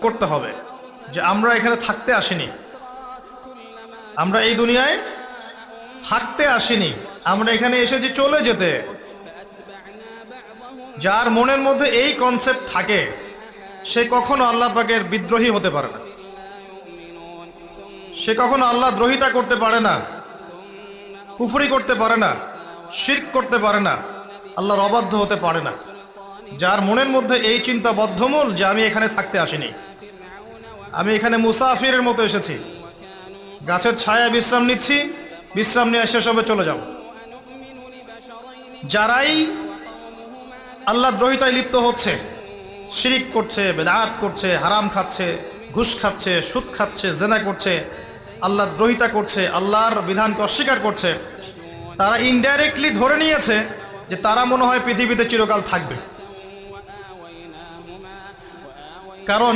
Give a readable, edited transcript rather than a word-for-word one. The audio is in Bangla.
করতে হবে যে আমরা এখানে থাকতে আসিনি, আমরা এই দুনিয়ায় থাকতে আসিনি, আমরা এখানে এসেছি চলে যেতে। যার মনের মধ্যে এই কনসেপ্ট থাকে সে কখনো আল্লাহ পাকের বিদ্রোহী হতে পারে না, সে কখনো আল্লাহ দ্রোহিতা করতে পারে না, কুফরি করতে পারে না, শিরক করতে পারে না, আল্লাহর অবাধ্য হতে পারে না। যার মনের মধ্যে এই চিন্তা বদ্ধমূল যে আমি এখানে থাকতে আসিনি, আমি এখানে মুসাফিরের মতো এসেছি, গাছের ছায়ায় বিশ্রাম নিচ্ছি, বিশ্রাম নিয়ে শেষ হবে চলে যাব। যারাই আল্লাহ দ্রোহিতায় লিপ্ত হচ্ছে, শিরিক করছে, বেদাত করছে, হারাম খাচ্ছে, ঘুষ খাচ্ছে, সুদ খাচ্ছে, জেনা করছে, আল্লাহ দ্রোহিতা করছে, আল্লাহর বিধানকে অস্বীকার করছে, তারা ইনডাইরেক্টলি ধরে নিয়েছে যে তারা মনে হয় পৃথিবীতে চিরকাল থাকবে। কারণ